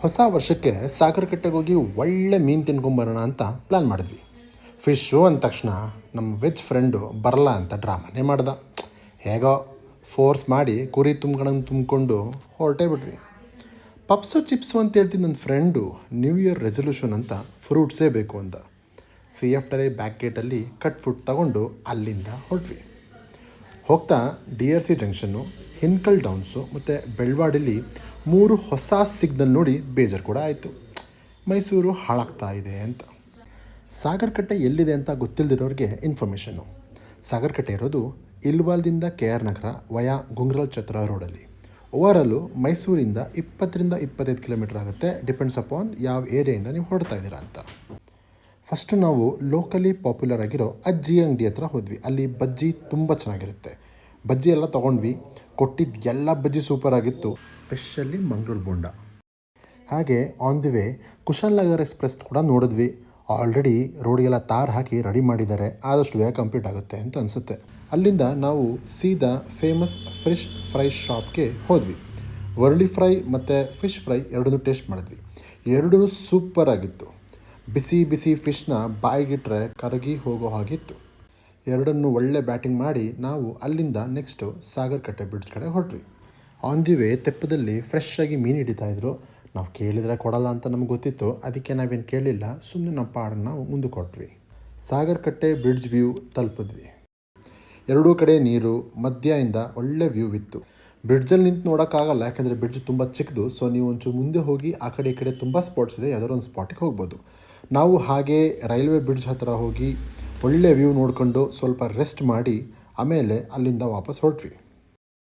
ಹೊಸ ವರ್ಷಕ್ಕೆ ಸಾಗರಕಟ್ಟೆಗೆ ಹೋಗಿ ಒಳ್ಳೆ ಮೀನು ತಿನ್ಕೊಂಬರೋಣ ಅಂತ ಪ್ಲ್ಯಾನ್ ಮಾಡಿದ್ವಿ. ಫಿಶ್ಶು ಅಂದ ತಕ್ಷಣ ನಮ್ಮ ವೆಜ್ ಫ್ರೆಂಡು ಬರಲ್ಲ ಅಂತ ಡ್ರಾಮಾನೇ ಮಾಡ್ದ. ಹೇಗೋ ಫೋರ್ಸ್ ಮಾಡಿ ಕುರಿ ತುಂಬ್ಕೊಂಡು ಹೊರಟೇ ಬಿಟ್ವಿ. ಪಪ್ಸು ಚಿಪ್ಸು ಅಂತ ಹೇಳ್ತೀನಿ. ನನ್ನ ಫ್ರೆಂಡು ನ್ಯೂ ಇಯರ್ ರೆಸೊಲ್ಯೂಷನ್ ಅಂತ ಫ್ರೂಟ್ಸೇ ಬೇಕು ಅಂದ. CFTI ಬ್ಯಾಕ್ ಗೇಟಲ್ಲಿ ಕಟ್ ಫುಡ್ ತಗೊಂಡು ಅಲ್ಲಿಂದ ಹೊರಟ್ವಿ. ಹೋಗ್ತಾ DRC ಜಂಕ್ಷನ್ನು, ಹಿನ್ಕಲ್ ಡೌನ್ಸು ಮತ್ತು ಬೆಳ್ವಾಡಿಲಿ 3 ಹೊಸ ಸಿಗ್ನಲ್ ನೋಡಿ ಬೇಜಾರು ಕೂಡ ಆಯಿತು. ಮೈಸೂರು ಹಾಳಾಗ್ತಾ ಇದೆ ಅಂತ. ಸಾಗರಕಟ್ಟೆ ಎಲ್ಲಿದೆ ಅಂತ ಗೊತ್ತಿಲ್ಲದಿರೋರಿಗೆ ಇನ್ಫಾರ್ಮೇಷನ್ನು. ಸಾಗರಕಟ್ಟೆ ಇರೋದು ಇಲ್ವಾಲ್ದಿಂದ KR ನಗರ ವಯಾ ಗುಂಗ್ರಲ್ ಛತ್ರ ರೋಡಲ್ಲಿ. ಓವರಾಲು ಮೈಸೂರಿಂದ 20ರಿಂದ 25 ಕಿಲೋಮೀಟರ್ ಆಗುತ್ತೆ, ಡಿಪೆಂಡ್ಸ್ ಅಪಾನ್ ಯಾವ ಏರಿಯಾಯಿಂದ ನೀವು ಹೊರಡ್ತಾ ಇದ್ದೀರಾ ಅಂತ. ಫಸ್ಟು ನಾವು ಲೋಕಲಿ ಪಾಪ್ಯುಲರ್ ಆಗಿರೋ ಅಜ್ಜಿ ಅಂಗಡಿ ಹತ್ರ ಹೋದ್ವಿ. ಅಲ್ಲಿ ಬಜ್ಜಿ ತುಂಬ ಚೆನ್ನಾಗಿರುತ್ತೆ. ಬಜ್ಜಿ ಎಲ್ಲ ತೊಗೊಂಡ್ವಿ. ಕೊಟ್ಟಿದ್ದು ಎಲ್ಲ ಬಜ್ಜಿ ಸೂಪರ್ ಆಗಿತ್ತು, ಸ್ಪೆಷಲಿ ಮಂಗಳೂರು ಬೋಂಡ. ಹಾಗೆ on the way Kushalnagar express ಕೂಡ ನೋಡಿದ್ವಿ. ಆಲ್ರೆಡಿ ರೋಡಿಗೆಲ್ಲ ತಾರ್ ಹಾಕಿ ರೆಡಿ ಮಾಡಿದ್ದಾರೆ, ಆದಷ್ಟು ಬೇಗ ಕಂಪ್ಲೀಟ್ ಆಗುತ್ತೆ ಅಂತ ಅನಿಸುತ್ತೆ. ಅಲ್ಲಿಂದ ನಾವು ಸೀದಾ ಫೇಮಸ್ ಫಿಶ್ ಫ್ರೈ ಶಾಪ್ಗೆ ಹೋದ್ವಿ. ವರ್ಲಿ ಫ್ರೈ ಮತ್ತು ಫಿಶ್ ಫ್ರೈ ಎರಡನ್ನೂ ಟೇಸ್ಟ್ ಮಾಡಿದ್ವಿ. ಎರಡೂ ಸೂಪರ್ ಆಗಿತ್ತು. ಬಿಸಿ ಬಿಸಿ ಫಿಶ್ನ ಬಾಯಿಗಿಟ್ರೆ ಕರಗಿ ಹೋಗೋ ಹಾಗಿತ್ತು. ಎರಡನ್ನೂ ಒಳ್ಳೆ ಬ್ಯಾಟಿಂಗ್ ಮಾಡಿ ನಾವು ಅಲ್ಲಿಂದ ನೆಕ್ಸ್ಟು ಸಾಗರಕಟ್ಟೆ ಬ್ರಿಡ್ಜ್ ಕಡೆ ಹೊರಟ್ವಿ. ಆನ್ ದಿ ವೇ ತೆಪ್ಪದಲ್ಲಿ ಫ್ರೆಶ್ ಆಗಿ ಮೀನು ಹಿಡಿತಾಯಿದ್ರು. ನಾವು ಕೇಳಿದರೆ ಕೊಡಲ್ಲ ಅಂತ ನಮ್ಗೆ ಗೊತ್ತಿತ್ತು, ಅದಕ್ಕೆ ನಾವೇನು ಕೇಳಲಿಲ್ಲ, ಸುಮ್ಮನೆ ನಮ್ಮ ಪಾಡನ್ನು ನಾವು ಮುಂದಕ್ಕೆ ಹೊರಟ್ವಿ. Sagarakatte bridge view ತಲುಪಿದ್ವಿ. ಎರಡೂ ಕಡೆ ನೀರು, ಮಧ್ಯದಿಂದ ಒಳ್ಳೆ ವ್ಯೂ ಇತ್ತು. ಬ್ರಿಡ್ಜಲ್ಲಿ ನಿಂತು ನೋಡೋಕ್ಕಾಗಲ್ಲ, ಯಾಕೆಂದರೆ ಬ್ರಿಡ್ಜ್ ತುಂಬ ಚಿಕ್ಕದು. ಸೊ ನೀವು ಒಂಚೂರು ಮುಂದೆ ಹೋಗಿ ಆ ಕಡೆ ಈ ಕಡೆ ತುಂಬ ಸ್ಪಾಟ್ಸ್ ಇದೆ, ಯಾವ್ದಾದ್ರು ಒಂದು ಸ್ಪಾಟಿಗೆ ಹೋಗ್ಬೋದು. ನಾವು ಹಾಗೆ ರೈಲ್ವೆ ಬ್ರಿಡ್ಜ್ ಹತ್ತಿರ ಹೋಗಿ ಒಳ್ಳೆ ವ್ಯೂ ನೋಡಿಕೊಂಡು ಸ್ವಲ್ಪ ರೆಸ್ಟ್ ಮಾಡಿ ಆಮೇಲೆ ಅಲ್ಲಿಂದ ವಾಪಸ್ ಹೊರಟ್ವಿ.